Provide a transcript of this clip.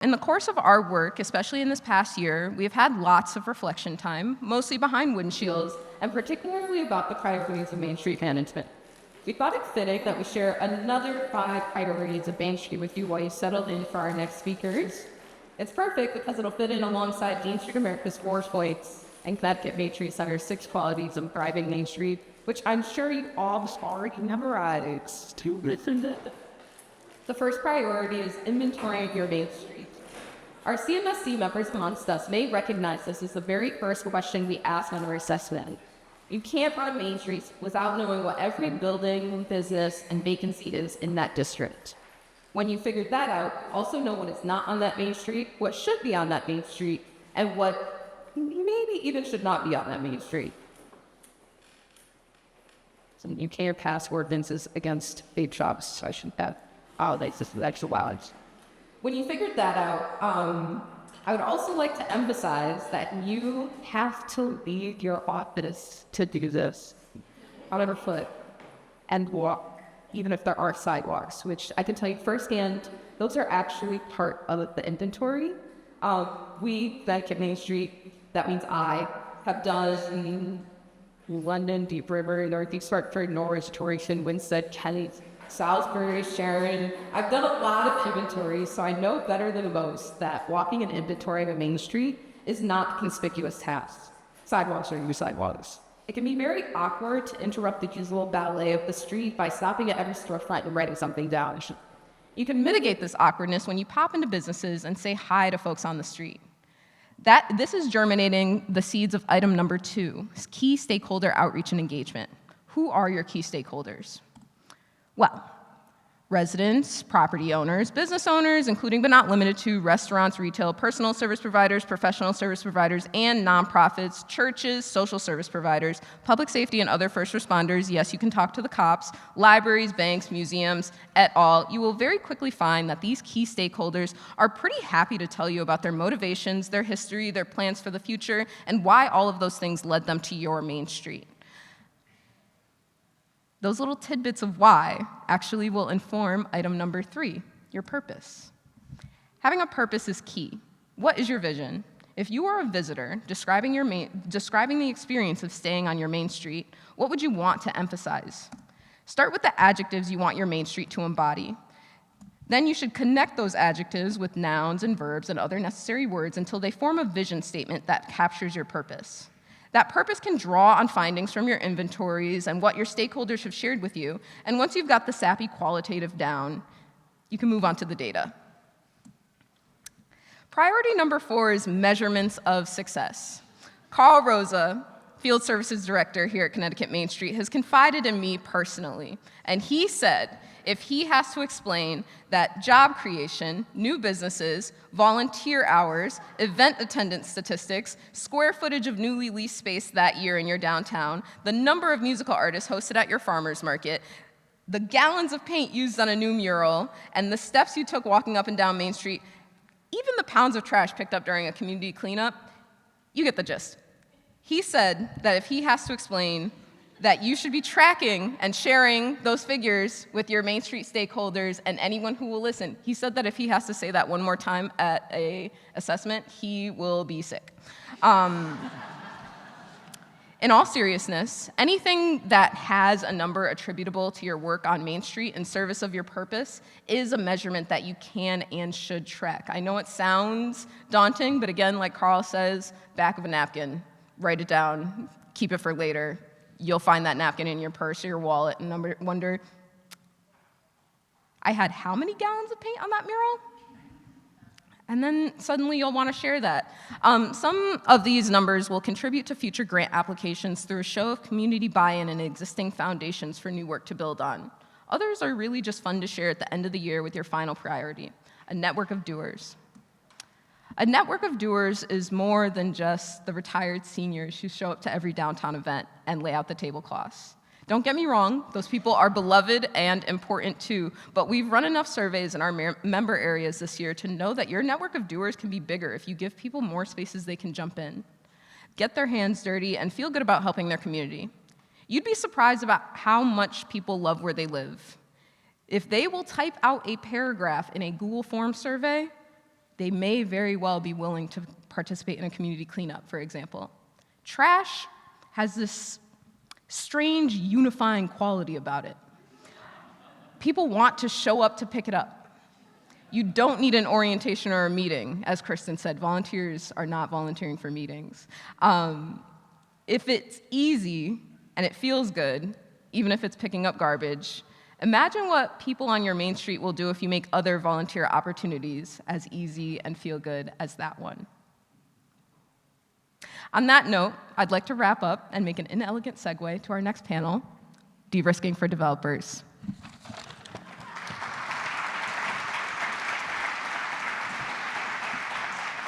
In the course of our work, especially in this past year, we have had lots of reflection time, mostly behind windshields, and particularly about the priorities of Main Street management. We thought it fitting that we share another 5 priorities of Main Street with you while you settle in for our next speakers. It's perfect because it'll fit in alongside Main Street America's 4 points and Connecticut Main Street Center's 6 qualities of thriving Main Street, which I'm sure you all already memorized. The first priority is inventorying your Main Street. Our CMSC members amongst us may recognize this as the very first question we ask on our assessment. You can't run Main Street without knowing what every building, business, and vacancy is in that district. When you figure that out, also know what is not on that Main Street, what should be on that Main Street, and what maybe even should not be on that Main Street. So you can't pass ordinances against vape shops, so I shouldn't have. Oh, that's extra wild. When you figured that out, I would also like to emphasize that you have to leave your office to do this on your foot and walk, even if there are sidewalks, which I can tell you firsthand, those are actually part of the inventory. We, Connecticut Main Street, that means I, have done London, Deep River, Northeast Hartford, Norwich, Torrington, Winslow, Kent, Salisbury, Sharon. I've done a lot of inventory, so I know better than most that walking an inventory of a Main Street is not a conspicuous task. Sidewalks are your sidewalks. It can be very awkward to interrupt the usual ballet of the street by stopping at every storefront and writing something down. You can mitigate this awkwardness when you pop into businesses and say hi to folks on the street. This is germinating the seeds of item number 2, key stakeholder outreach and engagement. Who are your key stakeholders? Well, residents, property owners, business owners, including but not limited to restaurants, retail, personal service providers, professional service providers, and nonprofits, churches, social service providers, public safety and other first responders. Yes, you can talk to the cops, libraries, banks, museums, et al. You will very quickly find that these key stakeholders are pretty happy to tell you about their motivations, their history, their plans for the future, and why all of those things led them to your Main Street. Those little tidbits of why actually will inform item number 3, your purpose. Having a purpose is key. What is your vision? If you are a visitor describing the experience of staying on your Main Street, what would you want to emphasize? Start with the adjectives you want your Main Street to embody. Then you should connect those adjectives with nouns and verbs and other necessary words until they form a vision statement that captures your purpose. That purpose can draw on findings from your inventories and what your stakeholders have shared with you, and once you've got the sappy qualitative down, you can move on to the data. Priority number 4 is measurements of success. Carl Rosa, Field Services Director here at Connecticut Main Street, has confided in me personally, and he said if he has to explain that job creation, new businesses, volunteer hours, event attendance statistics, square footage of newly leased space that year in your downtown, the number of musical artists hosted at your farmer's market, the gallons of paint used on a new mural, and the steps you took walking up and down Main Street, even the pounds of trash picked up during a community cleanup, you get the gist. He said that if he has to explain that you should be tracking and sharing those figures with your Main Street stakeholders and anyone who will listen. He said that if he has to say that one more time at an assessment, he will be sick. In all seriousness, anything that has a number attributable to your work on Main Street in service of your purpose is a measurement that you can and should track. I know it sounds daunting, but again, like Carl says, back of a napkin, write it down, keep it for later. You'll find that napkin in your purse or your wallet and wonder, I had how many gallons of paint on that mural? And then suddenly you'll want to share that. Some of these numbers will contribute to future grant applications through a show of community buy-in and existing foundations for new work to build on. Others are really just fun to share at the end of the year with your final priority, a network of doers. A network of doers is more than just the retired seniors who show up to every downtown event and lay out the tablecloths. Don't get me wrong, those people are beloved and important too, but we've run enough surveys in our member areas this year to know that your network of doers can be bigger if you give people more spaces they can jump in, get their hands dirty, and feel good about helping their community. You'd be surprised about how much people love where they live. If they will type out a paragraph in a Google Form survey, they may very well be willing to participate in a community cleanup, for example. Trash has this strange unifying quality about it. People want to show up to pick it up. You don't need an orientation or a meeting. As Kristen said, volunteers are not volunteering for meetings. If it's easy and it feels good, even if it's picking up garbage, imagine what people on your main street will do if you make other volunteer opportunities as easy and feel good as that one. On that note, I'd like to wrap up and make an inelegant segue to our next panel, De-risking for Developers.